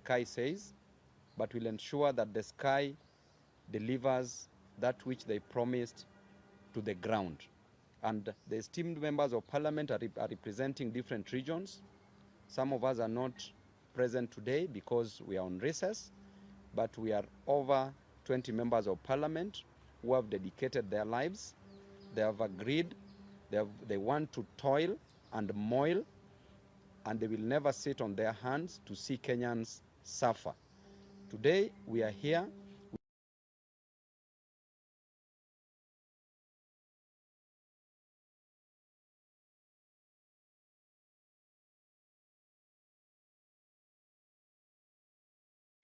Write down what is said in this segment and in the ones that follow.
sky says, but will ensure that the sky delivers that which they promised to the ground. And the esteemed members of parliament are representing different regions. Some of us are not present today because we are on recess, but we are over 20 members of parliament who have dedicated their lives. They have agreed, they want to toil and moil, and they will never sit on their hands to see Kenyans suffer. Today, we are here.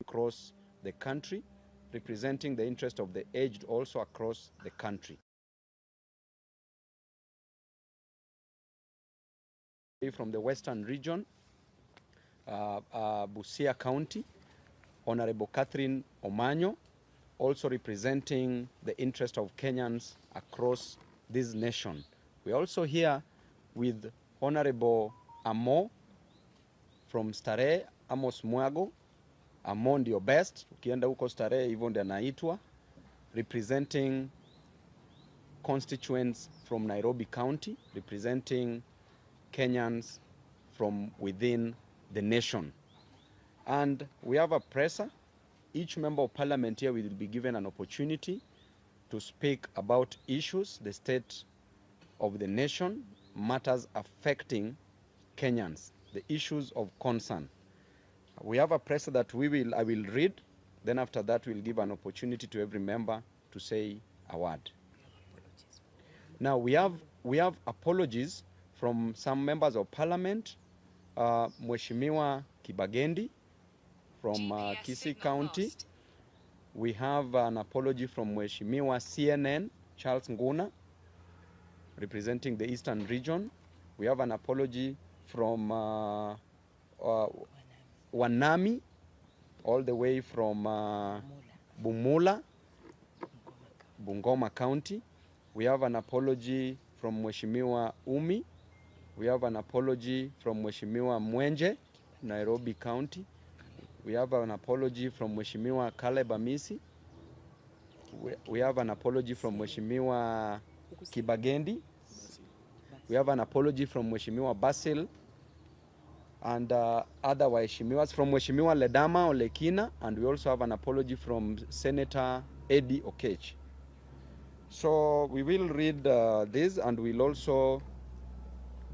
Across the country, representing the interest of the aged also across the country. From the Western region, Busia County, Hon.Catherine Omanyo, also representing the interest of Kenyans across this nation. We're also here with Honorable Amo from Starehe, Amos Mwago. Amo ndio best, ukienda huko Starehe hivyo ndio anaitwa, representing constituents from Nairobi County, representing Kenyans from within the nation. And we have a presser. Each member of parliament here will be given an opportunity to speak about issues, the state of the nation, matters affecting Kenyans, the issues of concern. We have a presser that I will read, then after that we'll give an opportunity to every member to say a word. Now we have apologies from some members of parliament. Mheshimiwa Kibagendi from Kisii County. We have an apology from Mheshimiwa CNN, Charles Nguna, representing the Eastern region. We have an apology from Wanami, all the way from Bumula, Bungoma County. We have an apology from Mheshimiwa Umi. We have an apology from Mheshimiwa Mwenje, Nairobi County. We have an apology from Mheshimiwa Caleb Amisi. We have an apology from Mheshimiwa Kibagendi. We have an apology from Mheshimiwa Basil and other Waheshimiwas, from Mheshimiwa Ledama Olekina, and we also have an apology from Senator Eddie Okech. So we will read this, and we'll also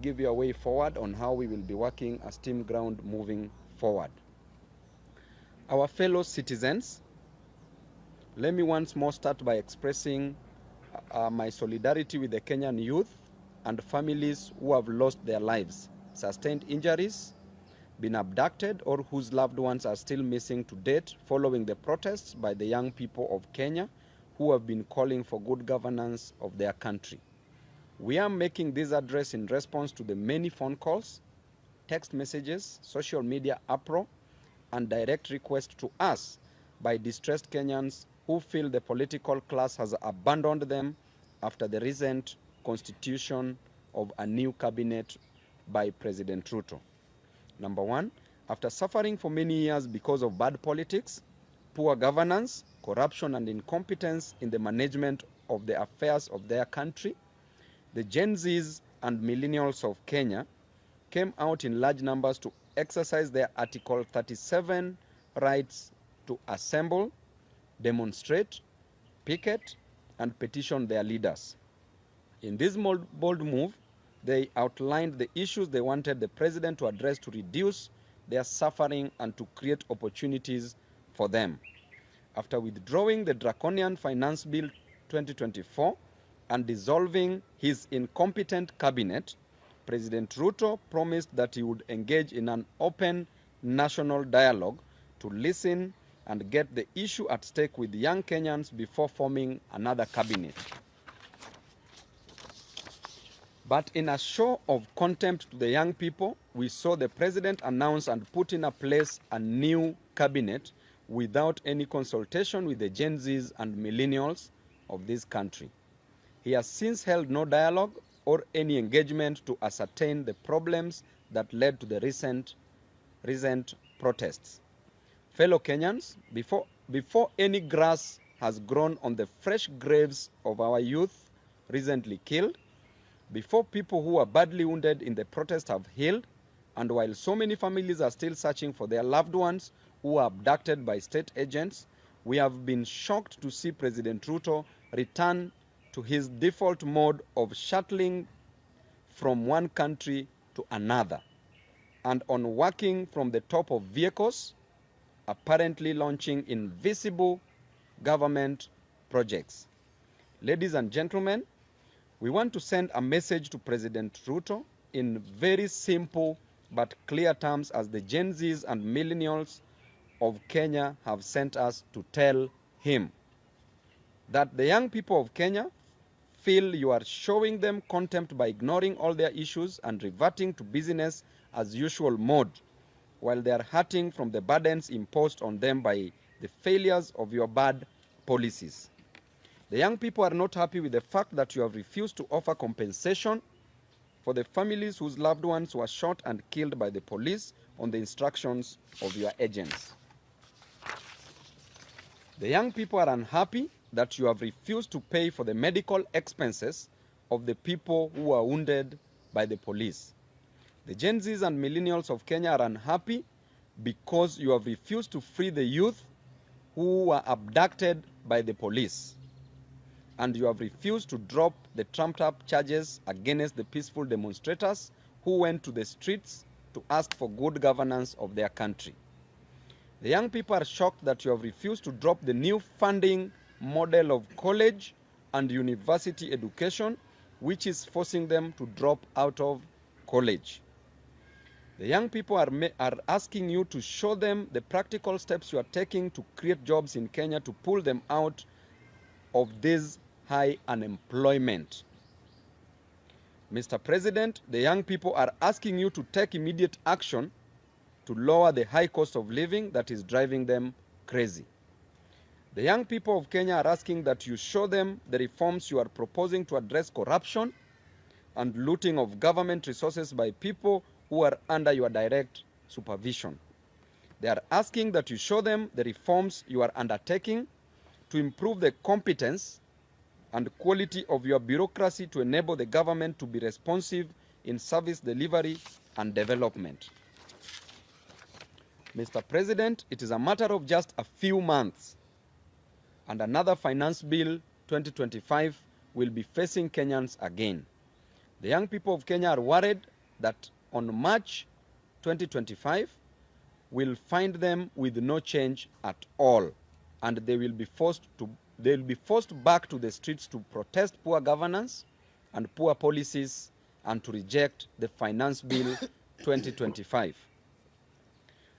give you a way forward on how we will be working as Team Ground moving forward. Our fellow citizens, let me once more start by expressing my solidarity with the Kenyan youth and families who have lost their lives, sustained injuries, been abducted, or whose loved ones are still missing to date following the protests by the young people of Kenya who have been calling for good governance of their country. We are making this address in response to the many phone calls, text messages, social media uproar, and direct requests to us by distressed Kenyans who feel the political class has abandoned them after the recent constitution of a new cabinet by President Ruto. Number one, after suffering for many years because of bad politics, poor governance, corruption, and incompetence in the management of the affairs of their country, the Gen Zs and millennials of Kenya came out in large numbers to exercise their Article 37 rights to assemble, demonstrate, picket, and petition their leaders. In this bold move, they outlined the issues they wanted the president to address to reduce their suffering and to create opportunities for them. After withdrawing the draconian Finance Bill 2024 and dissolving his incompetent cabinet, President Ruto promised that he would engage in an open national dialogue to listen and get the issue at stake with young Kenyans before forming another cabinet. But in a show of contempt to the young people, we saw the president announce and put in place a new cabinet without any consultation with the Gen Zs and millennials of this country. He has since held no dialogue or any engagement to ascertain the problems that led to the recent protests. Fellow Kenyans, before any grass has grown on the fresh graves of our youth recently killed, before people who are badly wounded in the protest have healed, and while so many families are still searching for their loved ones who were abducted by state agents, we have been shocked to see President Ruto return to his default mode of shuttling from one country to another and on working from the top of vehicles, apparently launching invisible government projects. Ladies and gentlemen, we want to send a message to President Ruto in very simple but clear terms, as the Gen Zs and millennials of Kenya have sent us to tell him that the young people of Kenya feel you are showing them contempt by ignoring all their issues and reverting to business as usual mode, while they are hurting from the burdens imposed on them by the failures of your bad policies. The young people are not happy with the fact that you have refused to offer compensation for the families whose loved ones were shot and killed by the police on the instructions of your agents. The young people are unhappy that you have refused to pay for the medical expenses of the people who were wounded by the police. The Gen Zs and millennials of Kenya are unhappy because you have refused to free the youth who were abducted by the police. And you have refused to drop the trumped-up charges against the peaceful demonstrators who went to the streets to ask for good governance of their country. The young people are shocked that you have refused to drop the new funding model of college and university education, which is forcing them to drop out of college. The young people are asking you to show them the practical steps you are taking to create jobs in Kenya to pull them out of this high unemployment. Mr. President, the young people are asking you to take immediate action to lower the high cost of living that is driving them crazy. The young people of Kenya are asking that you show them the reforms you are proposing to address corruption and looting of government resources by people who are under your direct supervision. They are asking that you show them the reforms you are undertaking to improve the competence and quality of your bureaucracy to enable the government to be responsive in service delivery and development. Mr. President, it is a matter of just a few months and another Finance Bill 2025 will be facing Kenyans again. The young people of Kenya are worried that on March 2025 will find them with no change at all, and they will be forced back to the streets to protest poor governance and poor policies and to reject the Finance Bill 2025.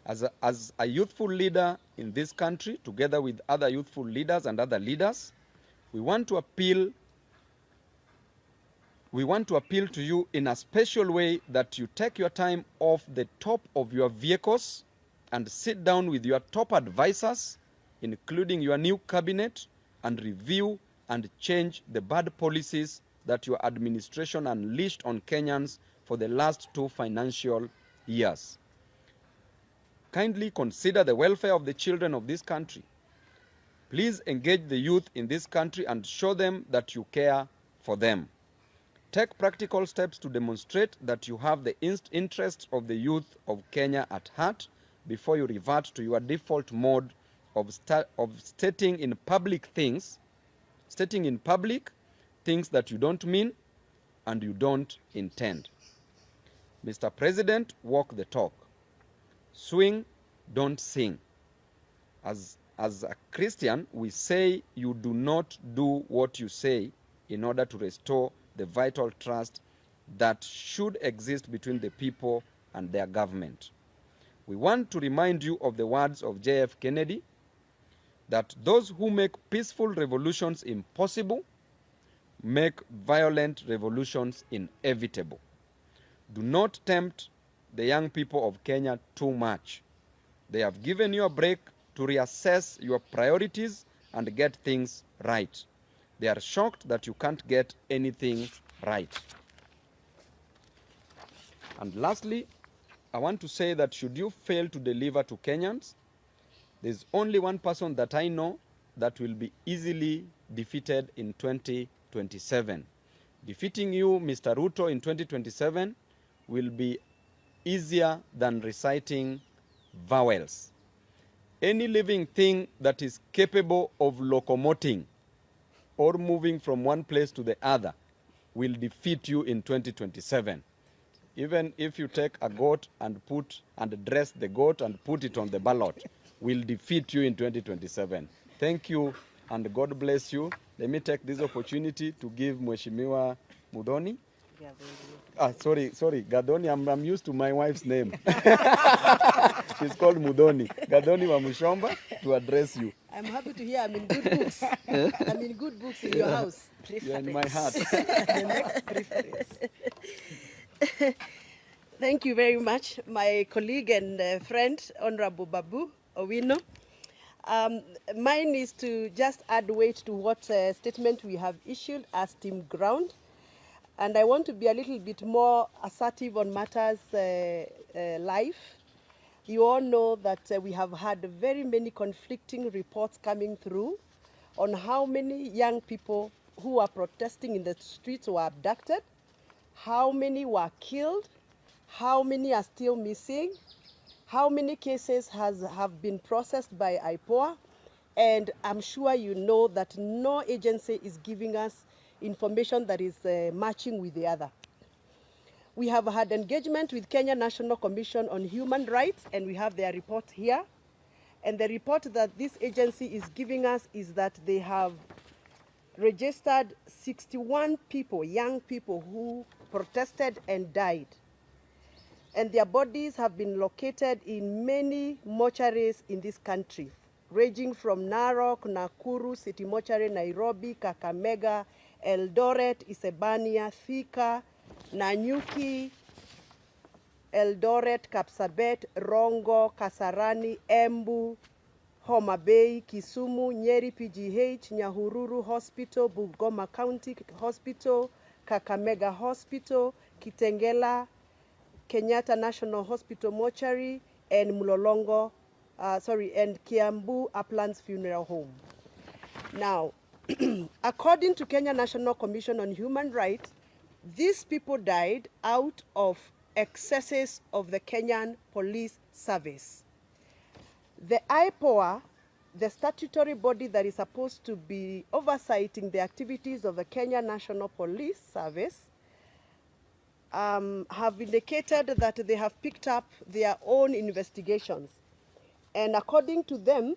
As a youthful leader in this country, together with other youthful leaders and other leaders, we want to appeal to you in a special way that you take your time off the top of your vehicles and sit down with your top advisors, including your new cabinet, and review and change the bad policies that your administration unleashed on Kenyans for the last 2 financial years. Kindly consider the welfare of the children of this country. Please engage the youth in this country and show them that you care for them. Take practical steps to demonstrate that you have the interests of the youth of Kenya at heart before you revert to your default mode of stating in public things that you don't mean and you don't intend. Mr. President, walk the talk. Swing, don't sing. As a Christian, we say you do not do what you say in order to restore the vital trust that should exist between the people and their government. We want to remind you of the words of J.F. Kennedy, that those who make peaceful revolutions impossible make violent revolutions inevitable. Do not tempt the young people of Kenya too much. They have given you a break to reassess your priorities and get things right. They are shocked that you can't get anything right. And lastly, I want to say that should you fail to deliver to Kenyans, There's only one person that I know that will be easily defeated in 2027. Defeating you, Mr. Ruto, in 2027 will be easier than reciting vowels. Any living thing that is capable of locomoting or moving from one place to the other will defeat you in 2027. Even if you take a goat and dress the goat and put it on the ballot, will defeat you in 2027. Thank you and God bless you. Let me take this opportunity to give Mheshimiwa Mudhoni. Sorry, Gathoni. I'm used to my wife's name. She's called Mudhoni. Hon.Wamuchomba to address you. I'm happy to hear I'm in good books. I'm in good books in your house. You're in my heart. The next preference. Thank you very much, my colleague and friend, Honorable Babu Owino. Mine is to just add weight to what statement we have issued as Team Ground. And I want to be a little bit more assertive on matters life. You all know that we have had very many conflicting reports coming through on how many young people who are protesting in the streets were abducted, how many were killed, how many are still missing, how many cases have been processed by IPOA, and I'm sure you know that no agency is giving us information that is matching with the other. We have had engagement with Kenya National Commission on Human Rights, and we have their report here. And the report that this agency is giving us is that they have registered 61 people, young people, who protested and died. And their bodies have been located in many mortuaries in this country, ranging from Narok, Nakuru, City Mortuary, Nairobi, Kakamega, Eldoret, Isebania, Thika, Nanyuki, Eldoret, Kapsabet, Rongo, Kasarani, Embu, Homa Bay, Kisumu, Nyeri PGH, Nyahururu Hospital, Bungoma County Hospital, Kakamega Hospital, Kitengela, Kenyatta National Hospital Mortuary, and Mlolongo, and Kiambu Uplands Funeral Home. Now, according to Kenya National Commission on Human Rights, these people died out of excesses of the Kenyan Police Service. The IPOA, the statutory body that is supposed to be oversighting the activities of the Kenya National Police Service, have indicated that they have picked up their own investigations. And according to them,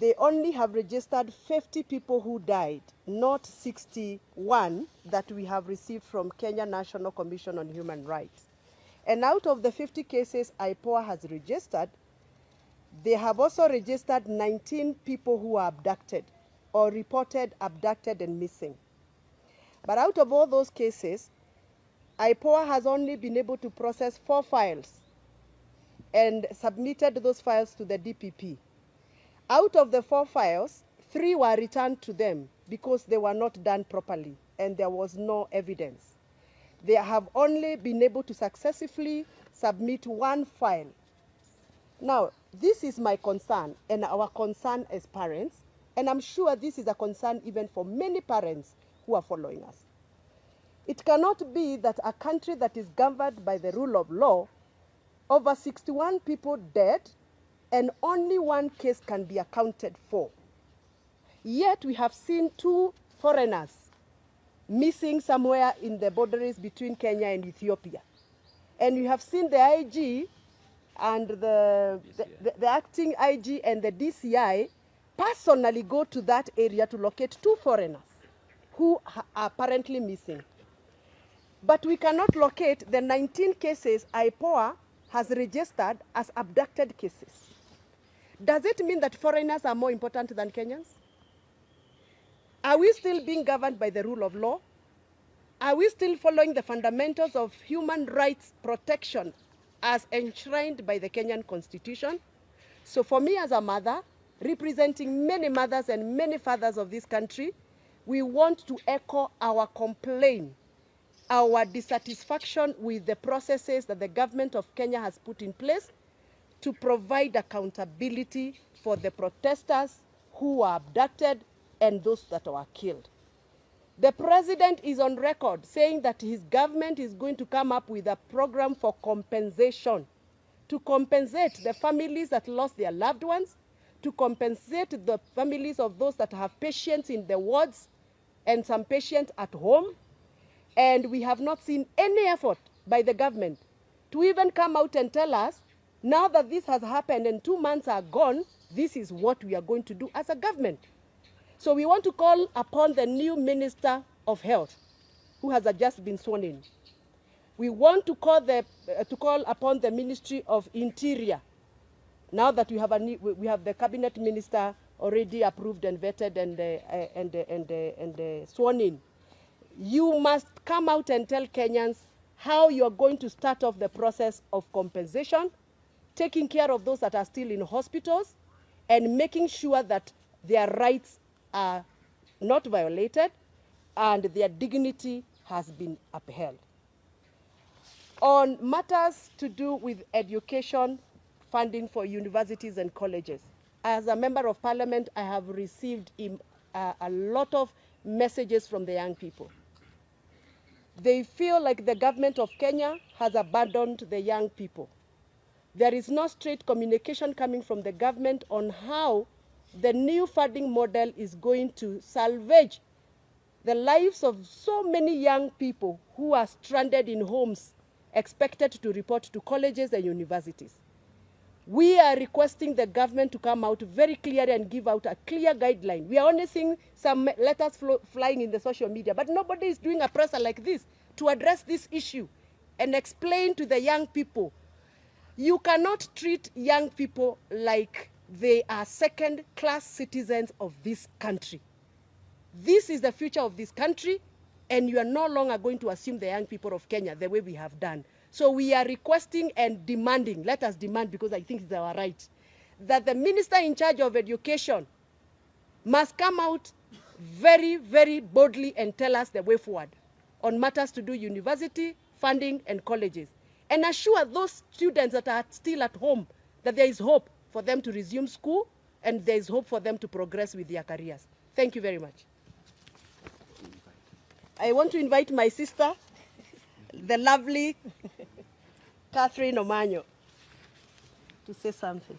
they only have registered 50 people who died, not 61 that we have received from Kenya National Commission on Human Rights. And out of the 50 cases IPOA has registered, they have also registered 19 people who are abducted or reported abducted and missing. But out of all those cases, IPOA has only been able to process 4 files and submitted those files to the DPP. Out of the 4 files, 3 were returned to them because they were not done properly and there was no evidence. They have only been able to successfully submit 1 file. Now, this is my concern and our concern as parents, and I'm sure this is a concern even for many parents who are following us. It cannot be that a country that is governed by the rule of law, over 61 people dead, and only 1 case can be accounted for. Yet we have seen 2 foreigners missing somewhere in the boundaries between Kenya and Ethiopia. And we have seen the IG and the acting IG and the DCI personally go to that area to locate 2 foreigners who are apparently missing. But we cannot locate the 19 cases IPOA has registered as abducted cases. Does it mean that foreigners are more important than Kenyans? Are we still being governed by the rule of law? Are we still following the fundamentals of human rights protection as enshrined by the Kenyan Constitution? So for me as a mother, representing many mothers and many fathers of this country, we want to echo our complaint, our dissatisfaction with the processes that the government of Kenya has put in place to provide accountability for the protesters who were abducted and those that were killed. The president is on record saying that his government is going to come up with a program for compensation, to compensate the families that lost their loved ones, to compensate the families of those that have patients in the wards and some patients at home. And we have not seen any effort by the government to even come out and tell us, now that this has happened and 2 months are gone, this is what we are going to do as a government. So we want to call upon the new Minister of Health, who has just been sworn in. We want to call upon the Ministry of Interior, now that we have the cabinet minister already approved and vetted and sworn in. You must come out and tell Kenyans how you are going to start off the process of compensation, taking care of those that are still in hospitals, and making sure that their rights are not violated and their dignity has been upheld. On matters to do with education, funding for universities and colleges, as a member of parliament, I have received a lot of messages from the young people. They feel like the government of Kenya has abandoned the young people. There is no straight communication coming from the government on how the new funding model is going to salvage the lives of so many young people who are stranded in homes, expected to report to colleges and universities. We are requesting the government to come out very clearly and give out a clear guideline. We are only seeing some letters flying in the social media, but nobody is doing a presser like this to address this issue and explain to the young people. You cannot treat young people like they are second-class citizens of this country. This is the future of this country, and you are no longer going to assume the young people of Kenya the way we have done. So we are requesting and demanding, let us demand because I think it's our right, that the minister in charge of education must come out very, very boldly and tell us the way forward on matters to do university, funding, and colleges, and assure those students that are still at home that there is hope for them to resume school and there is hope for them to progress with their careers. Thank you very much. I want to invite my sister, the lovely Catherine Omanyo, to say something.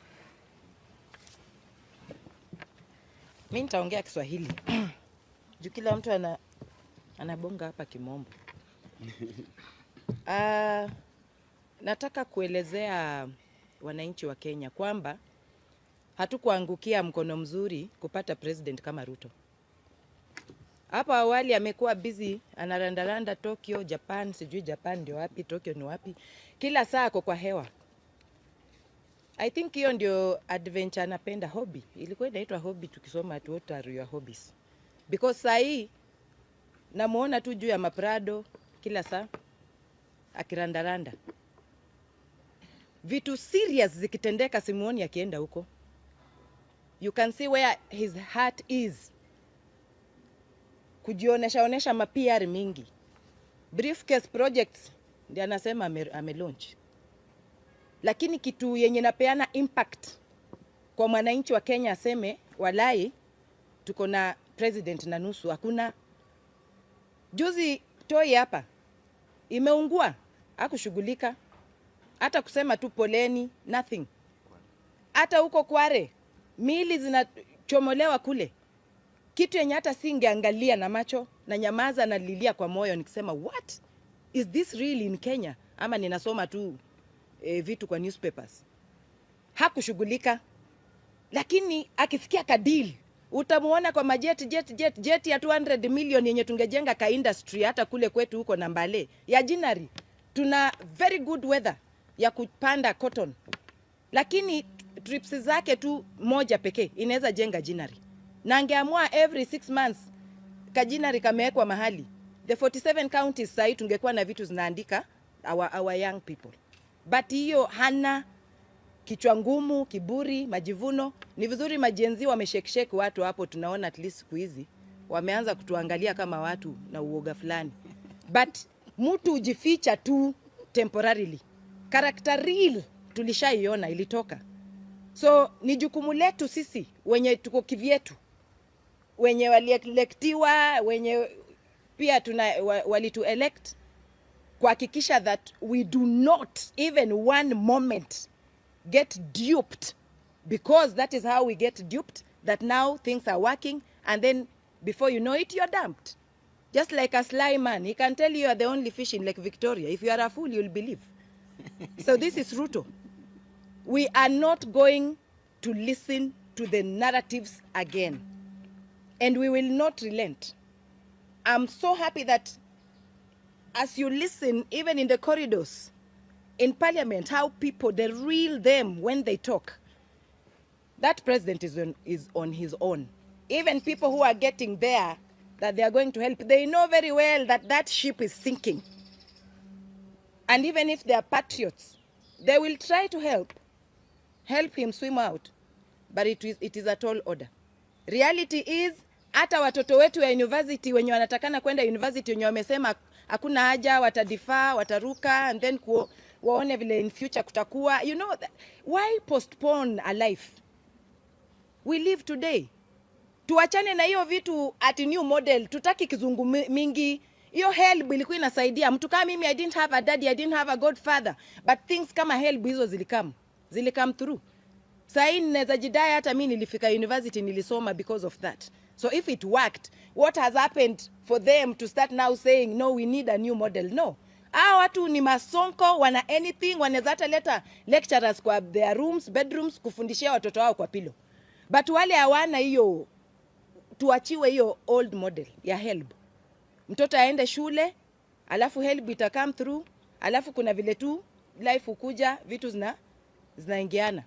Mimi nitaongea Kiswahili. Juu kila mtu anabonga hapa kimombo. Nataka kuelezea wananchi wa Kenya kwamba hatukuangukia mkono mzuri kupata president kama Ruto. Hapa awali amekuwa busy anarandaranda Tokyo, Japan, sijui Japan ndio wapi, Tokyo ni wapi. Kila saa ako kwa hewa. I think hiyo ndio adventure anapenda, hobby. Ilikuwa inaitwa hobby tukisoma at what are your hobbies. Because saa hii namuona tu juu ya maprado kila saa akirandaranda. Vitu serious zikitendeka simuoni akienda huko. You can see where his heart is. Kujionesha ma-PR mingi. Briefcase projects ndio anasema ame-launch. Lakini kitu yenye napeana impact kwa mwananchi wa Kenya aseme walai tuko na president na nusu, hakuna. Juzi toi hapa imeungua, hakushughulika. Hata kusema tu poleni, nothing. Hata huko Kware mili zinachomolewa kule. Kitu yenye hata singeangalia na macho na nyamaza na lilia kwa moyo nikisema what is this really in Kenya, ama ninasoma tu vitu kwa newspapers. Hakushughulika. Lakini akisikia kadil utamuona kwa majet ya 200 million yenye tungejenga ka industry hata kule kwetu huko na Mbale ya Jinari. Tuna very good weather ya kupanda cotton. Lakini trips zake tu moja pekee inaweza jenga Jinari. Na angeamua every 6 months kajinari kamewekwa mahali. The 47 counties sasa tungekuwa na vitu zinaandika our young people. But hiyo hana, kichwa ngumu, kiburi, majivuno. Ni vizuri majenzi wameshekesheke watu hapo, tunaona at least siku hizi wameanza kutuangalia kama watu na uoga fulani. But mtu ujificha tu temporarily. Character real tulishaiona ilitoka. So ni jukumu letu sisi wenye tuko kivyetu, wenye walielektiwa, wenye pia walitu elect, kuhakikisha that we do not even one moment get duped, because that is how we get duped, that now things are working and then before you know it you're dumped. Just like a sly man, he can tell you are the only fish in Lake Victoria. If you are a fool, you'll believe. So this is Ruto. We are not going to listen to the narratives again, and we will not relent. I'm so happy that as you listen, even in the corridors, in parliament, how people, the real them when they talk, that president is on his own. Even people who are getting there, that they are going to help, they know very well that that ship is sinking. And even if they are patriots, they will try to help him swim out. But it is a tall order. Reality is, hata watoto wetu ya university wenye wanatakana kwenda university wenye wamesema hakuna haja, watadifaa, wataruka, and then waone vile in future kutakuwa. You know, why postpone a life? We live today. Tuachane na hiyo vitu at new model, tutaki kizungu mingi. Hiyo help ilikuwa inasaidia. Mtu kama mimi, I didn't have a daddy, I didn't have a godfather, but things kama help hizo zilikam through. Sahi ninaweza jidai hata mimi nilifika university nilisoma because of that. So if it worked, what has happened for them to start now saying, no, we need a new model? No. Hao watu ni masonko, wana anything, wanaweza hata leta lecturers kwa their rooms, bedrooms, kufundishia watoto wao kwa pilo. But wale hawana hiyo, tuachiwe hiyo old model ya help. Mtoto aende shule, alafu help ita come through, alafu kuna vile tu life ukuja, vitu zinaingiana.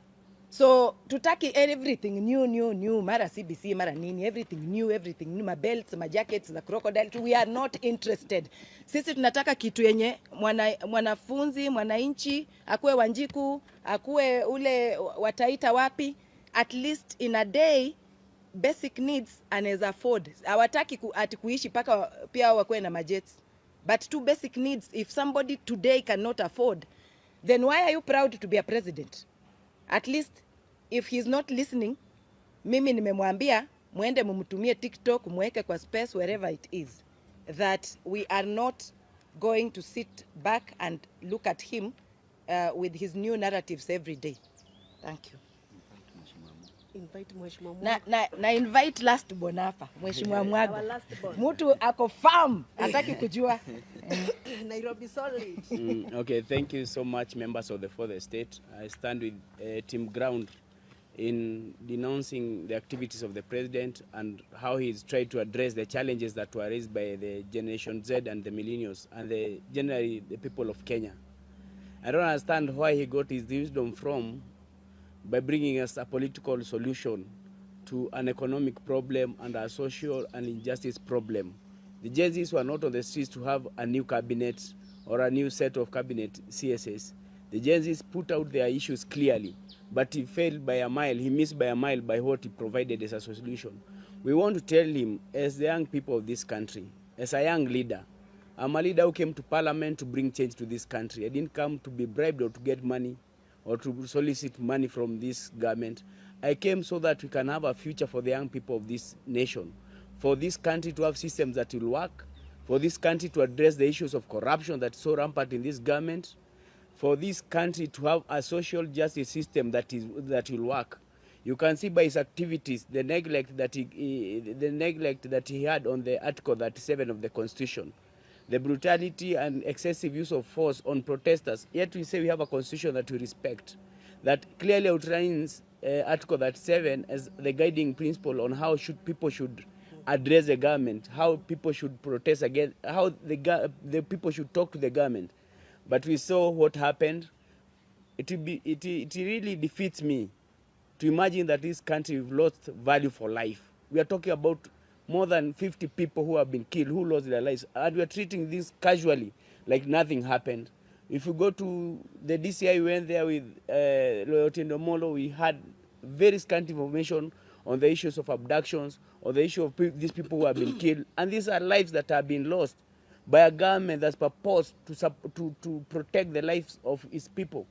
So tutaki everything new, mara CBC, mara nini, everything new, ma belts, ma jackets, the crocodile. We are not interested. Sisi tunataka kitu yenye mwanafunzi, mwananchi, akuwe Wanjiku, akuwe ule wataita wapi, at least in a day, basic needs anaweza afford. Hawataki ati kuishi paka pia wakuwe na majets. But two basic needs, if somebody today cannot afford, then why are you proud to be a president? At least if he's not listening, mimi nimemwambia muende mumtumie TikTok, muweke kwa space, wherever it is, that we are not going to sit back and look at him with his new narratives every day. Thank you. Invite Mheshimiwa na invite last born hapa, Mheshimiwa Mwago. Mtu ako farm, hataki kujua. Nairobi solid. Okay, thank you so much, members of the fourth estate. I stand with Team Ground in denouncing the activities of the president and how he's tried to address the challenges that were raised by the Generation Z and the millennials and generally the people of Kenya. I don't understand why he got his wisdom from by bringing us a political solution to an economic problem and a social and injustice problem. The Gen Zs were not on the streets to have a new cabinet or a new set of cabinet CSS. The Gen Zs put out their issues clearly, but he failed by a mile, he missed by a mile by what he provided as a solution. We want to tell him, as the young people of this country, as a young leader, I'm a leader who came to parliament to bring change to this country. I didn't come to be bribed or to get money or to solicit money from this government. I came so that we can have a future for the young people of this nation, for this country to have systems that will work, for this country to address the issues of corruption that's so rampant in this government, for this country to have a social justice system that will work. You can see by his activities the neglect that he had on the Article 37 of the Constitution, the brutality and excessive use of force on protesters. Yet we say we have a constitution that we respect, that clearly outlines Article 37 as the guiding principle on how people should address the government, how people should protest against, how the people should talk to the government. But we saw what happened. It really defeats me to imagine that this country we've lost value for life. We are talking about more than 50 people who have been killed, who lost their lives, and we are treating this casually, like nothing happened. If you go to the DCI, we went there with Loyalty Ndomolo, we had very scant information on the issues of abductions, or the issue of these people who have been killed, and these are lives that have been lost by a government that's purposed to protect the lives of its people.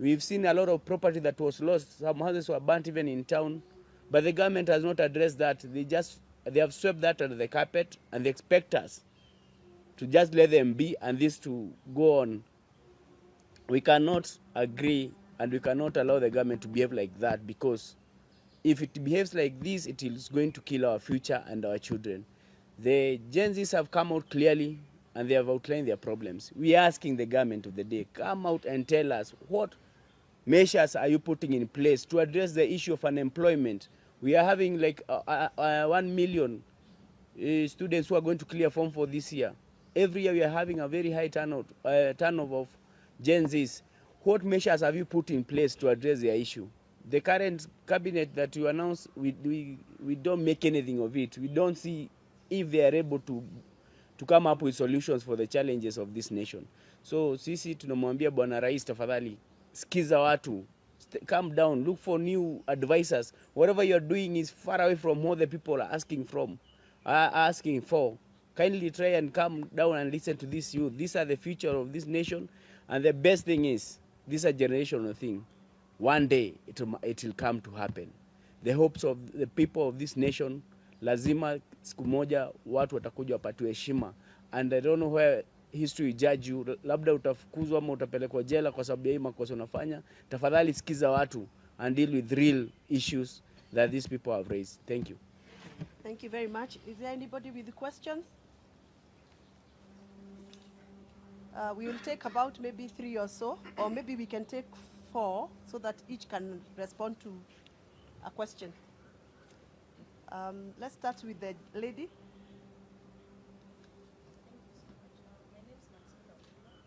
We've seen a lot of property that was lost. Some houses were burnt even in town. But the government has not addressed that. They have swept that under the carpet, and they expect us to just let them be and this to go on. We cannot agree and we cannot allow the government to behave like that, because if it behaves like this, it is going to kill our future and our children. The Gen Zs have come out clearly and they have outlined their problems. We are asking the government of the day, come out and tell us what measures are you putting in place to address the issue of unemployment. We are having like 1 million students who are going to clear form for this year. Every year we are having a very high turnover of Gen Zs. What measures have you put in place to address their issue? The current cabinet that you announced, we don't make anything of it. We don't see if they are able to come up with solutions for the challenges of this nation. So sisi tunamwambia Bwana Rais, tafadhali sikiza watu, calm down, look for new advisors. Whatever you are doing is far away from what the people are asking for. Kindly try and calm down and listen to this youth. These are the future of this nation, and the best thing is, this is a generational thing. One day it will come to happen. The hopes of the people of this nation, lazima siku moja watu watakuja wapatiwe heshima. And I don't know where history will judge you. Labda utafukuzwa ama utapelekwa jela kwa sababu ya hii makosa unafanya. Tafadhali sikiza watu and deal with real issues that these people have raised. Thank you. Thank you very much. Is there anybody with questions? We will take about maybe 3 or so, or maybe we can take 4 so that each can respond to a question. Let's start with the lady.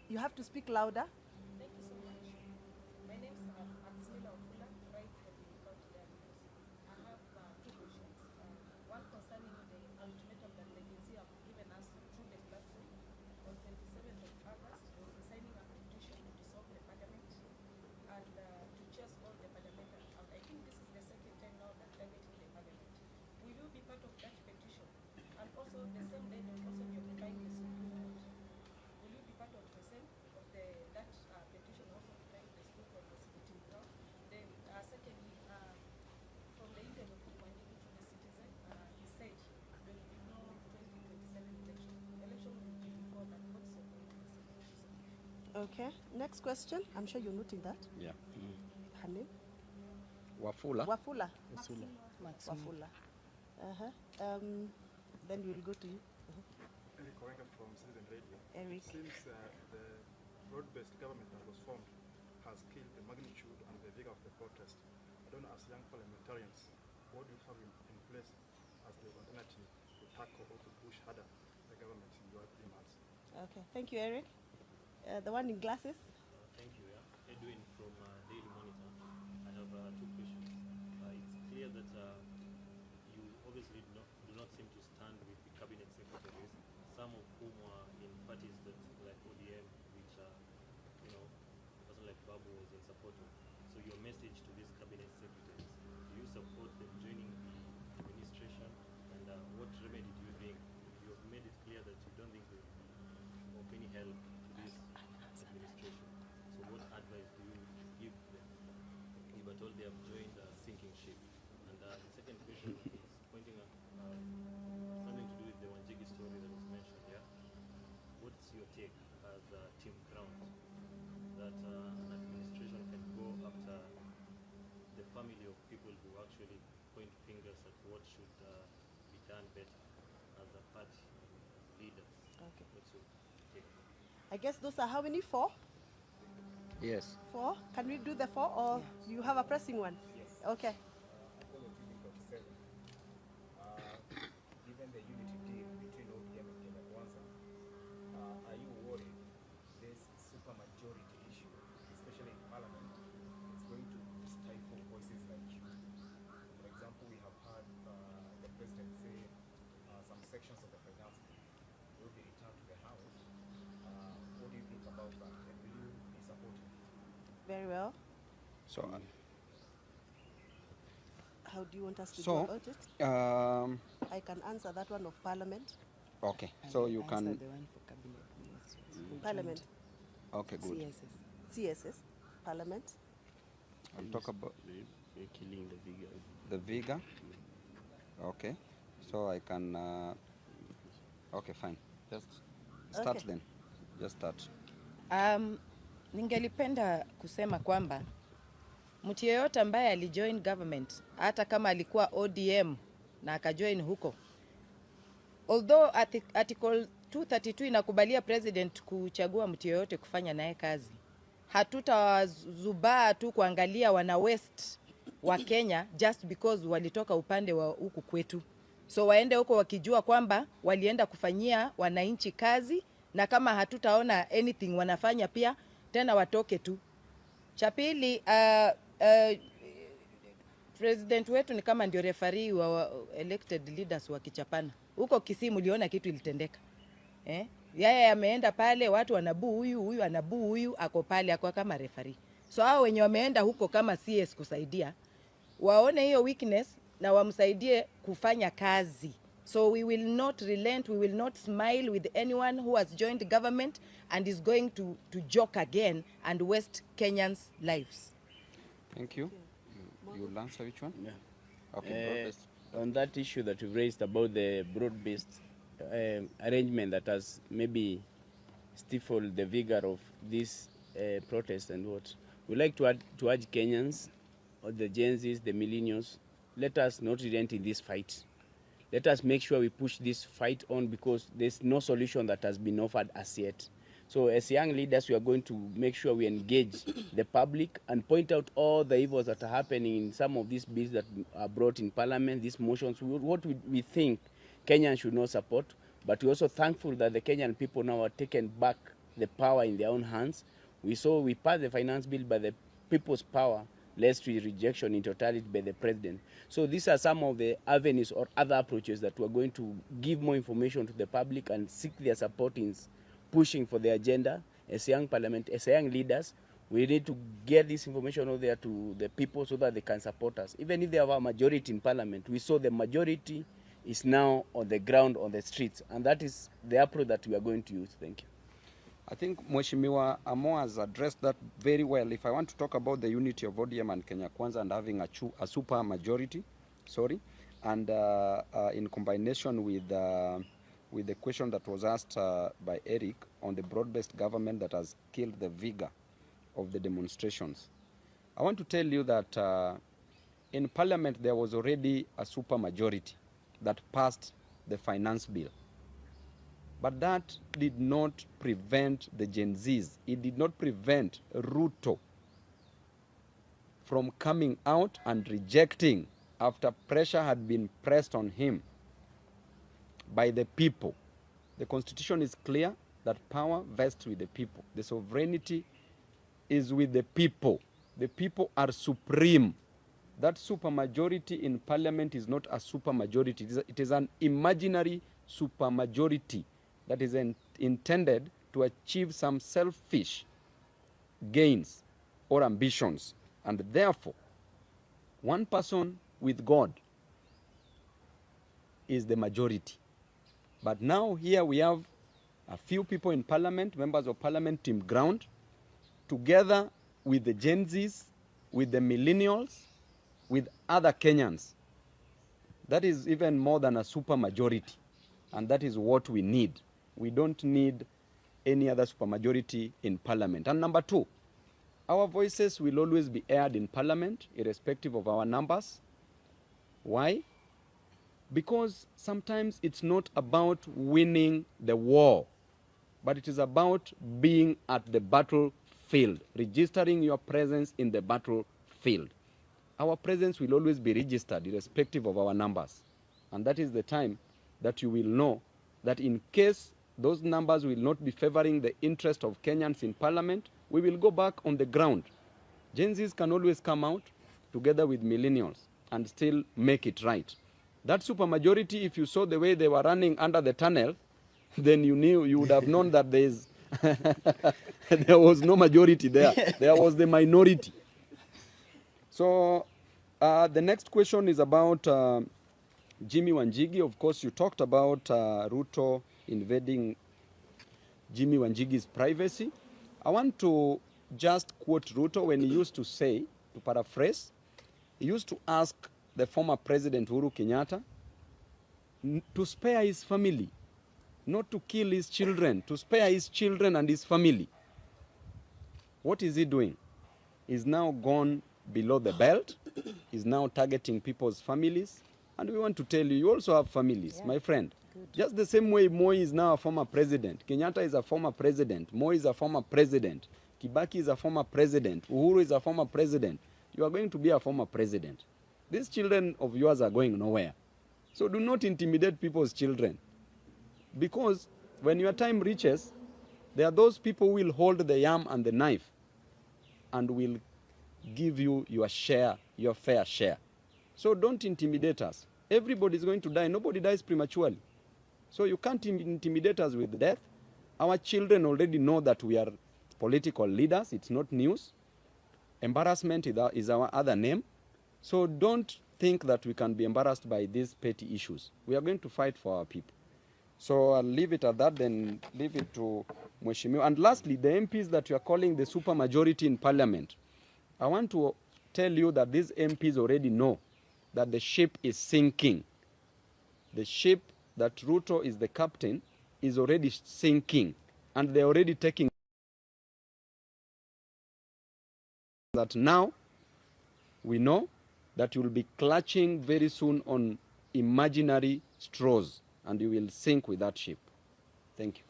You have to speak louder. Thank you so much. My name is Maximila, right from the county diocese. I have 2 questions. One concerning the ultimatum that the Gen Z have given us through the platform. On 27th of August, we'll be signing a petition to dissolve the parliament and to chase all the parliamentary out. I think this is the second time now that they're meeting the parliament. Will you be part of that petition? And also, the same day, they'll also be occupying the Supreme Court. Will you be part of the same that petition also occupying the Supreme Court as meeting ground? Then, secondly, from the interview of Wandayi to the citizen, he said there will be no 2027 election. Election will be before that. What's your point on this? Okay. Next question. I'm sure you're noting that. Yeah. Her name? Wafula. Wafula. Maximum. Wafula. Then we'll go to you. Eric from Citizen Radio. Eric. Since the broad-based government that was formed has killed the magnitude and the vigor of the protest, I don't know, as young parliamentarians, what do you have in place as the alternative to tackle or to push harder the government in your 3 months? Okay. Thank you, Eric. The one in glasses. Thank you. Yeah. Edwin from Daily Monitor. I have 2 questions. It's clear that you obviously do not seem to stand with the cabinet secretaries, some of whom are in parties that like ODM, which a person like Babu was in support of. So your message to these cabinet secretaries, do you support them joining the administration, and what remedy do you think? You have made it clear that you don't think they will of any help to this administration. So what advice do you give them if at all they have joined the sinking ship? And the second question is pointing at something to do with the Wandayi story that was mentioned. Yeah, what's your take as Team Ground that an administration can go after the family of people who actually point fingers at what should be done better as a party leaders? Okay. What's your take? I guess those are how many? 4? Yes. 4? Can we do the 4, or you have a pressing one? Yes. Okay. Given the unity deal between OPM and Kenya Kwanza, are you worried this supermajority issue, especially in Parliament, is going to stifle voices like you? For example, we have heard the President say some sections of the finance bill will be returned to the House. What do you think about that, and will you be supporting it? Very well. So, How do you want us to So, go about it? I can answer that one of Parliament. okay. So you Answer can. the one for cabinet ministers. Parliament. Okay, good. CSS. CSS. Parliament. I'll talk about killing the vigor. the vigor. Okay, so I can. Okay, fine. Just start Okay. then. Just start. Ningelipenda kusema kwamba mtu yeyote ambaye alijoin government, hata kama alikuwa ODM na akajoin huko, although article 232 inakubalia president kuchagua mtu yeyote kufanya naye kazi, hatutazubaa tu kuangalia wana west wa Kenya just because walitoka upande wa huku kwetu. So waende huko wakijua kwamba walienda kufanyia wananchi kazi, na kama hatutaona anything wanafanya pia tena watoke tu. Cha pili, president wetu ni kama ndio referee wa elected leaders wa kichapana. Huko Kisii mliona kitu ilitendeka. Yeye ameenda pale, watu wanabuu huyu anabuu huyu, ako pale ako kama referee. So hao wenye wameenda huko kama CS kusaidia, waone hiyo weakness na wamsaidie kufanya kazi. So we will not relent, we will not smile with anyone who has joined the government and is going to joke again and waste Kenyans' lives. Thank you. You'll answer which one? Yeah. Okay, broad-based. On that issue that you've raised about the broad-based arrangement that has maybe stifled the vigor of this protest and what, we like to urge Kenyans, or the Gen Zs, the millennials, let us not relent in this fight. Let us make sure we push this fight on, because there's no solution that has been offered as yet. So as young leaders, we are going to make sure we engage the public and point out all the evils that are happening in some of these bills that are brought in Parliament, these motions, what we think Kenyans should not support. But we're also thankful that the Kenyan people now are taken back the power in their own hands. We passed the finance bill by the people's power, led to rejection in totality by the president. So these are some of the avenues or other approaches that we're going to give more information to the public and seek their support in pushing for the agenda. As young parliament, as young leaders, we need to get this information out there to the people so that they can support us. Even if they have a majority in parliament, we saw the majority is now on the ground, on the streets, and that is the approach that we are going to use. Thank you. I think Mheshimiwa Amo has addressed that very well. If I want to talk about the unity of ODM and Kenya Kwanza and having a super majority, and in combination with the question that was asked by Eric on the broad-based government that has killed the vigor of the demonstrations, I want to tell you that in Parliament there was already a super majority that passed the finance bill. But that did not prevent the Gen Zs. It did not prevent Ruto from coming out and rejecting after pressure had been pressed on him by the people. The Constitution is clear that power vests with the people. The sovereignty is with the people. The people are supreme. That supermajority in Parliament is not a supermajority. It is an imaginary supermajority that is intended to achieve some selfish gains or ambitions. And therefore, one person with God is the majority. But now here we have a few people in Parliament, members of Parliament, Team Ground, together with the Gen Zs, with the millennials, with other Kenyans. That is even more than a supermajority. And that is what we need. We don't need any other supermajority in Parliament. And number two, our voices will always be heard in Parliament, irrespective of our numbers. Why? Because sometimes it's not about winning the war, but it is about being at the battlefield, registering your presence in the battlefield. Our presence will always be registered, irrespective of our numbers. And that is the time that you will know that in case those numbers will not be favoring the interest of Kenyans in Parliament, we will go back on the ground. Gen Zs can always come out together with millennials and still make it right. That supermajority, if you saw the way they were running under the tunnel, then you would have known that there was no majority there. There was the minority. So the next question is about Jimmy Wanjigi. Of course, you talked about Ruto invading Jimmy Wanjigi's privacy. I want to just quote Ruto when he used to say to paraphrase, he used to ask the former President Uhuru Kenyatta to spare his family, not to kill his children, to spare his children and his family. What is he doing? He's now gone below the belt. He's now targeting people's families. And we want to tell you, you also have families, my friend. Good. Just the same way Moi is now a former president. Kenyatta is a former president. Moi is a former president. Kibaki is a former president. Uhuru is a former president. You are going to be a former president. These children of yours are going nowhere. So do not intimidate people's children. Because when your time reaches, there are those people who will hold the yam and the knife and will give you your share, your fair share. So don't intimidate us. Everybody is going to die. Nobody dies prematurely. So you can't intimidate us with death. Our children already know that we are political leaders. It's not news. Embarrassment is our other name. So don't think that we can be embarrassed by these petty issues. We are going to fight for our people. So I'll leave it at that, then leave it to Mheshimiwa. And lastly, the MPs that you are calling the supermajority in parliament, I want to tell you that these MPs already know that the ship is sinking. The ship that Ruto is the captain is already sinking, and they're already taking that. Now we know that you will be clutching very soon on imaginary straws, and you will sink with that ship. Thank you.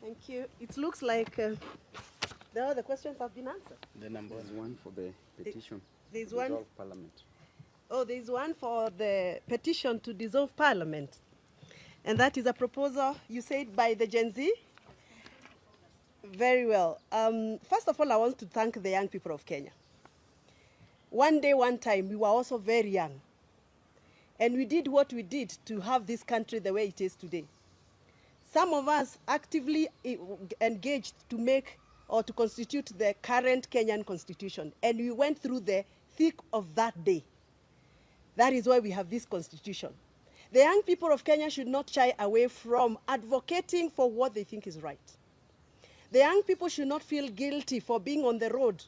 Thank you. It looks like all the questions have been answered. The number is one for the petition. There's to one. dissolve Parliament. Oh, there's one for the petition to dissolve Parliament. And that is a proposal, you said, by the Gen Z? Very well. First of all, I want to thank the young people of Kenya. One day, one time, we were also very young. And we did what we did to have this country the way it is today. Some of us actively engaged to make or to constitute the current Kenyan constitution. And we went through the thick of that day. That is why we have this constitution. The young people of Kenya should not shy away from advocating for what they think is right. The young people should not feel guilty for being on the road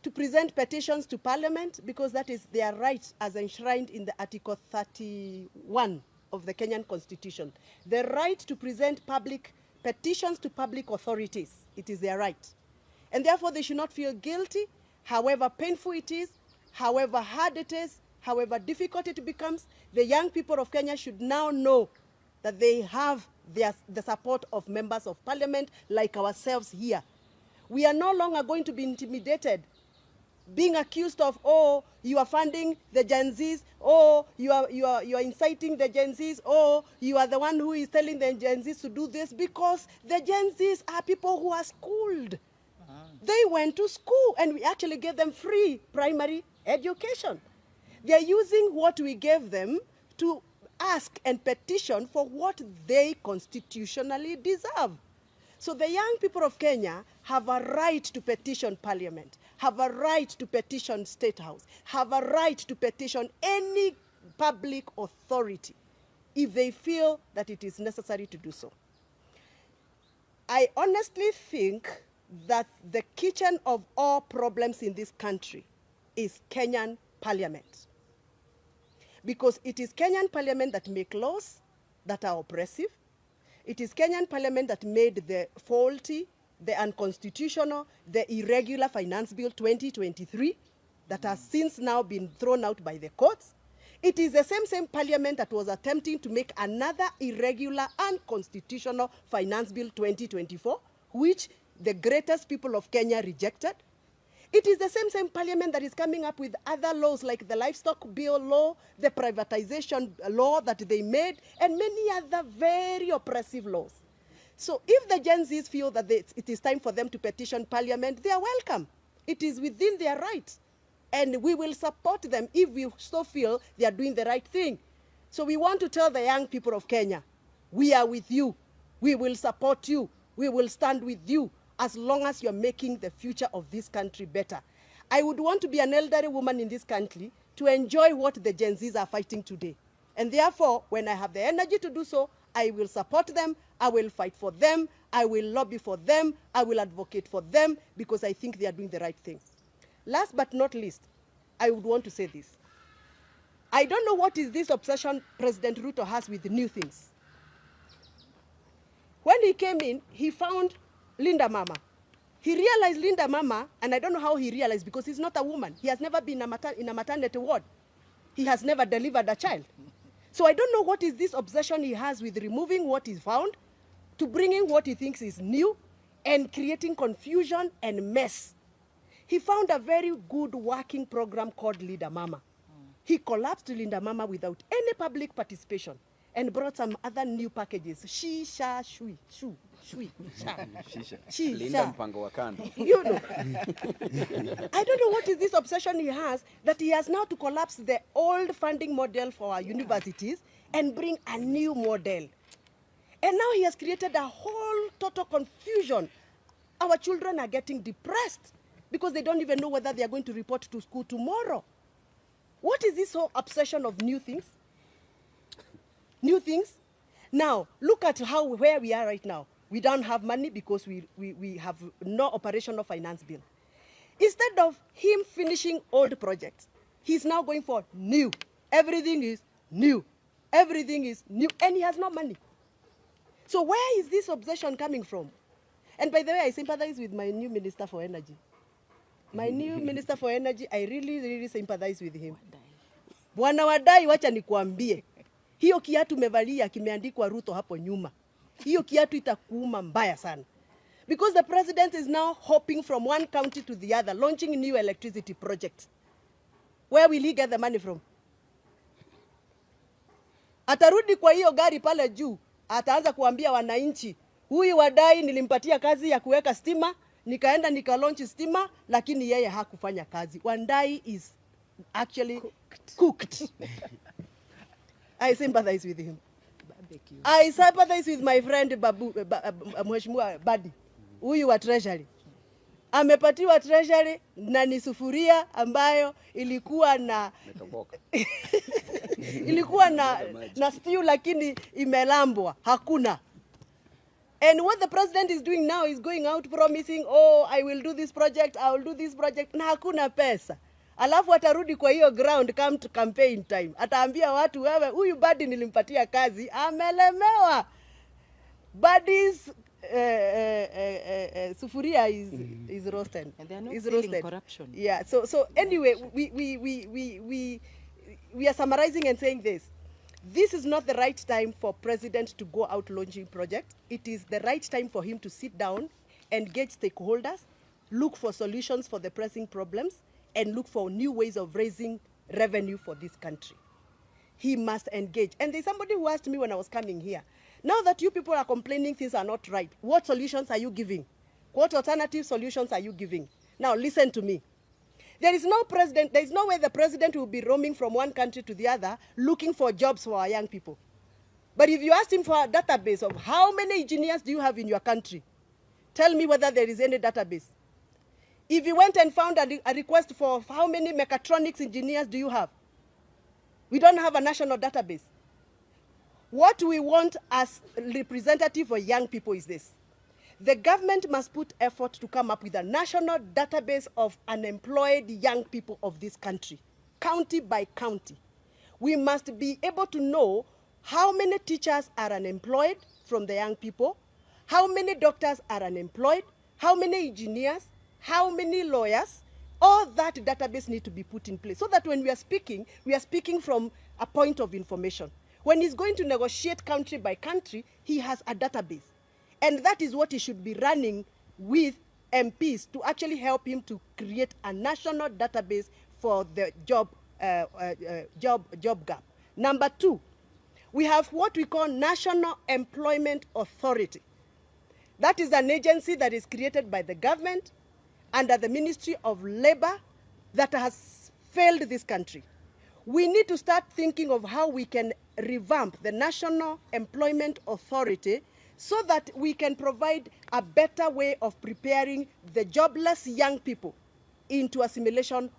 to present petitions to Parliament, because that is their right as enshrined in the Article 31 of the Kenyan Constitution. The right to present public petitions to public authorities. It is their right. And therefore they should not feel guilty, however painful it is, however hard it is, however difficult it becomes. The young people of Kenya should now know that they have the support of members of Parliament like ourselves here. We are no longer going to be intimidated, being accused of, oh, you are funding the Gen Zs, oh, you are inciting the Gen Zs, oh, you are the one who is telling the Gen Zs to do this, because the Gen Zs are people who are schooled. They went to school, and we actually gave them free primary education. They are using what we gave them to ask and petition for what they constitutionally deserve. So the young people of Kenya have a right to petition Parliament, have a right to petition State House, have a right to petition any public authority if they feel that it is necessary to do so. I honestly think that the kitchen of all problems in this country is Kenyan Parliament. Because it is Kenyan Parliament that make laws that are oppressive. It is Kenyan Parliament that made the faulty, the unconstitutional, the irregular Finance Bill 2023 that has since now been thrown out by the courts. It is the same Parliament that was attempting to make another irregular, unconstitutional Finance Bill 2024, which the greatest people of Kenya rejected. It is the same Parliament that is coming up with other laws like the livestock bill law, the privatization law that they made, and many other very oppressive laws. So if the Gen Zs feel that it is time for them to petition Parliament, they are welcome. It is within their rights. And we will support them if we so feel they are doing the right thing. So we want to tell the young people of Kenya, we are with you. We will support you. We will stand with you, as long as you're making the future of this country better. I would want to be an elderly woman in this country to enjoy what the Gen Zs are fighting today. And therefore, when I have the energy to do so, I will support them, I will fight for them, I will lobby for them, I will advocate for them, because I think they are doing the right thing. Last but not least, I would want to say this. I don't know what is this obsession President Ruto has with new things. When he came in, he found Linda Mama. He realized Linda Mama, and I don't know how he realized because he's not a woman. He has never been in a maternity ward. He has never delivered a child. So I don't know what is this obsession he has with removing what he found to bringing what he thinks is new and creating confusion and mess. He found a very good working program called Linda Mama. He collapsed Linda Mama without any public participation and brought some other new packages. Shisha, shui, shu, shui, sha. Shisha. Linda mpango wa kando. You know. I don't know what is this obsession he has that he has now to collapse the old funding model for our universities and bring a new model. And now he has created a whole total confusion. Our children are getting depressed because they don't even know whether they are going to report to school tomorrow. What is this whole obsession of new things? New things? Now, look at where we are right now. We don't have money because we have no operational finance bill. Instead of him finishing old projects, he's now going for new. Everything is new. Everything is new. And he has no money. So where is this obsession coming from? And by the way, I sympathize with my new Minister for Energy. My new Minister for Energy, I really sympathize with him. Bwana Wandayi, wacha nikuambie. Hiyo kiatu mevalia kimeandikwa Ruto hapo nyuma. Hiyo kiatu itakuuma mbaya sana. Because the president is now hopping from one county to the other, launching new electricity projects. Where will he get the money from? Atarudi kwa hiyo gari pale juu, ataanza kuambia wananchi, huyu Wandayi nilimpatia kazi ya kuweka stima, nikaenda nikalaunch stima, lakini yeye hakufanya kazi. Wandayi is actually cooked. I sympathize with him. Barbecue. I sympathize with my friend Babu, Mheshimiwa Mbadi, huyu wa treasury. Amepatiwa treasury na ni sufuria ambayo ilikuwa na ilikuwa na stew lakini imelambwa, hakuna. And what the president is doing now is going out promising, oh, I will do this project, I will do this project, na hakuna pesa. Alafu atarudi kwa hiyo ground come to campaign time. Ataambia watu, wewe huyu Mbadi nilimpatia kazi, amelemewa. Mbadi's sufuria is roasted. And they are not is stealing roasted. corruption. Yeah. So anyway, we are summarizing and saying this. This is not the right time for president to go out launching projects. It is the right time for him to sit down, engage stakeholders, look for solutions for the pressing problems, and look for new ways of raising revenue for this country. He must engage. And there's somebody who asked me when I was coming here, now that you people are complaining things are not right, what solutions are you giving? What alternative solutions are you giving? Now listen to me. There is no way the president will be roaming from one country to the other looking for jobs for our young people. But if you ask him for a database of how many engineers do you have in your country, tell me whether there is any database. If you went and found a request for how many mechatronics engineers do you have? We don't have a national database. What we want as representative for young people is this. The government must put effort to come up with a national database of unemployed young people of this country, county by county. We must be able to know how many teachers are unemployed from the young people, how many doctors are unemployed, how many engineers, how many lawyers. All that database need to be put in place so that when we are speaking from a point of information. When he's going to negotiate country by country, he has a database. And that is what he should be running with MPs to actually help him to create a national database for the job gap. Number two, we have what we call National Employment Authority. That is an agency that is created by the government under the Ministry of Labor that has failed this country. We need to start thinking of how we can revamp the National Employment Authority so that we can provide a better way of preparing the jobless young people into assimilation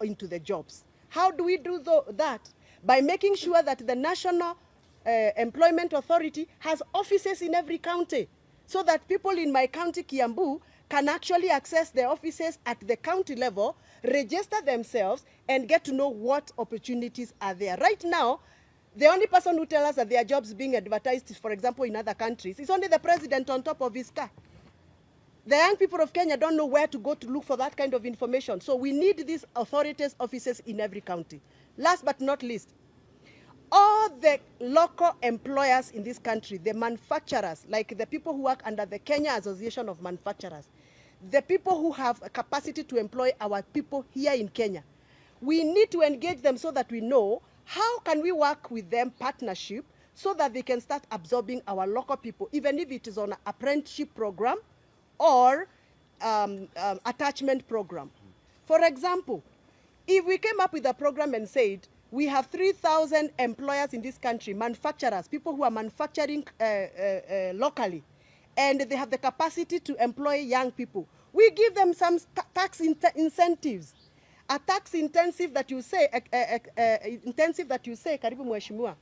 into the jobs. How do we do that? By making sure that the National Employment Authority has offices in every county so that people in my county, Kiambu, can actually access the offices at the county level, register themselves and get to know what opportunities are there. Right now, the only person who tells us that there are jobs being advertised, for example, in other countries, is only the president on top of his car. The young people of Kenya don't know where to go to look for that kind of information. So we need these authorities, offices in every county. Last but not least, all the local employers in this country, the manufacturers, like the people who work under the Kenya Association of Manufacturers, the people who have a capacity to employ our people here in Kenya, we need to engage them so that we know how can we work with them partnership so that they can start absorbing our local people, even if it is on an apprenticeship program or attachment program. For example, if we came up with a program and said, we have 3,000 employers in this country, manufacturers, people who are manufacturing locally, and they have the capacity to employ young people. We give them some tax incentives. A tax intensive that you say, Karibu Mheshimiwa,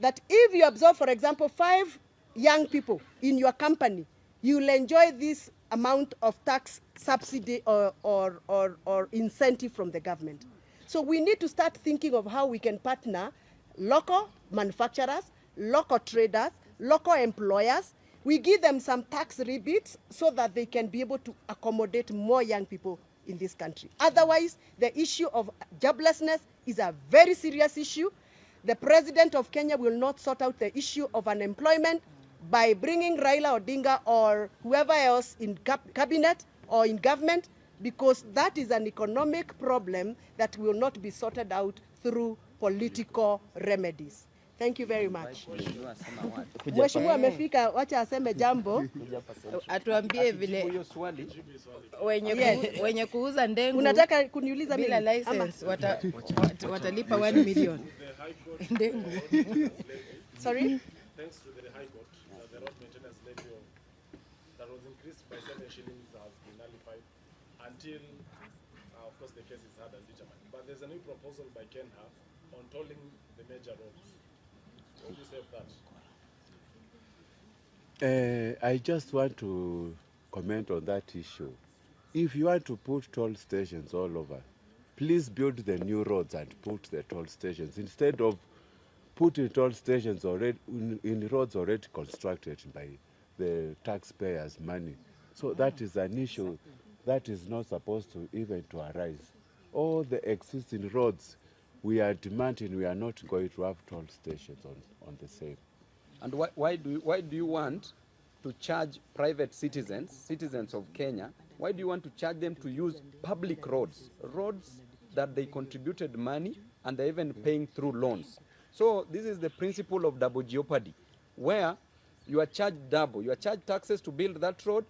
that if you absorb, for example, 5 young people in your company, you'll enjoy this amount of tax subsidy or incentive from the government. So we need to start thinking of how we can partner local manufacturers, local traders, local employers. We give them some tax rebates so that they can be able to accommodate more young people in this country. Otherwise, the issue of joblessness is a very serious issue. The president of Kenya will not sort out the issue of unemployment by bringing Raila Odinga or whoever else in cabinet or in government, because that is an economic problem that will not be sorted out through political remedies. Thank you very much. Mheshimiwa amefika, wacha aseme jambo. Atuambie vile wenye kuuza ndengu unataka kuniuliza bila mimi license watalipa 1 million. Ndengu. Sorry? Thanks to the High Court, the road maintenance levy that was increased by 7 shillings has been nullified until, of course, the case is hard as determined. But there's a new proposal by Kenya on tolling the major roads. What do you say of that? I just want to comment on that issue. If you want to put toll stations all over, please build the new roads and put the toll stations instead of putting toll stations already in roads already constructed by the taxpayers' money. So that is an issue that is not supposed to even to arise. All the existing roads we are demanding, we are not going to have toll stations on the same. And why do you want to charge private citizens of Kenya, why do you want to charge them to use public roads that they contributed money and they're even paying through loans? So this is the principle of double jeopardy, where you are charged double. You are charged taxes to build that road,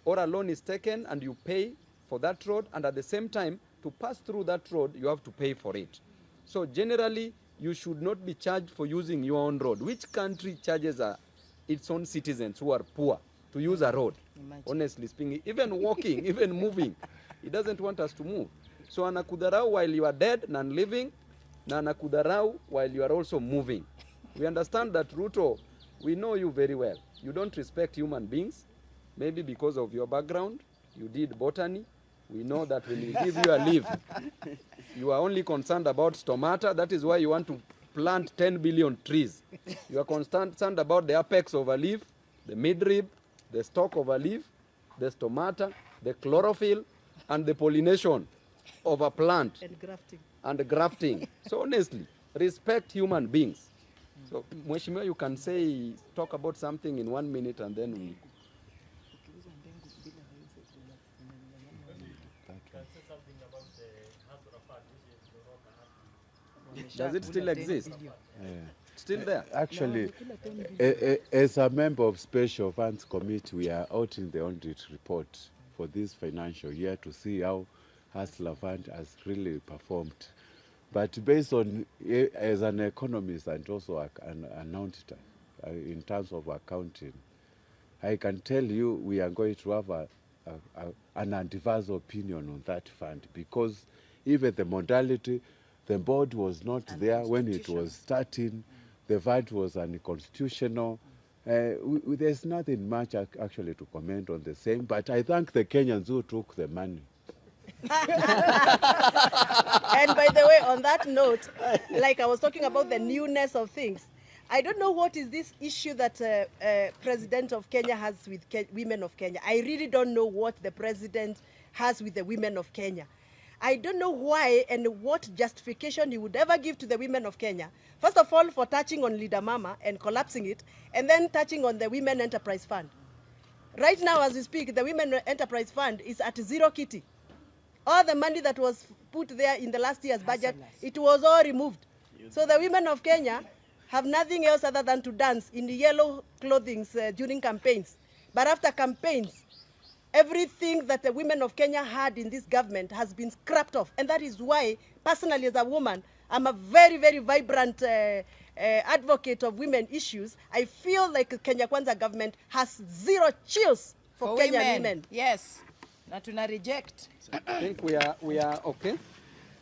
or a loan is taken and you pay for that road, and at the same time, to pass through that road, you have to pay for it. So generally, you should not be charged for using your own road. Which country charges its own citizens who are poor to use a road? Imagine. Honestly speaking, even walking, even moving, it doesn't want us to move. So anakudarau while you are dead, non-living, na anakudarau while you are also moving. We understand that, Ruto, we know you very well. You don't respect human beings, maybe because of your background. You did botany. We know that when we give you a leave, you are only concerned about stomata. That is why you want to plant 10 billion trees. You are concerned about the apex of a leaf, the midrib, the stalk of a leaf, the stomata, the chlorophyll, and the pollination of a plant. And grafting. So honestly, respect human beings. So, Mheshimiwa, you can talk about something in 1 minute and then we... Does it still exist? Still there? Actually, as a member of Special Funds Committee, we are out in the audit report for this financial year to see how Hustler Fund has really performed. But based on, as an economist and also an auditor, in terms of accounting, I can tell you we are going to have an adverse opinion on that fund, because even the modality, the board was not there when it was starting. The fund was unconstitutional. There's nothing much actually to comment on the same, but I thank the Kenyans who took the money. And by the way, on that note, like I was talking about the newness of things, I don't know what is this issue that President of Kenya has with women of Kenya. I really don't know what the president has with the women of Kenya. I don't know why and what justification he would ever give to the women of Kenya. First of all, for touching on Leader Mama and collapsing it, and then touching on the Women Enterprise Fund. Right now, as we speak, the Women Enterprise Fund is at zero kitty. All the money that was put there in the last year's budget, it was all removed. So the women of Kenya have nothing else other than to dance in the yellow clothing during campaigns. But after campaigns, everything that the women of Kenya had in this government has been scrapped off. And that is why, personally as a woman, I'm a very, very vibrant advocate of women issues. I feel like Kenya Kwanza government has zero chills for Kenyan women. Yes. Na tuna reject. I think we are okay.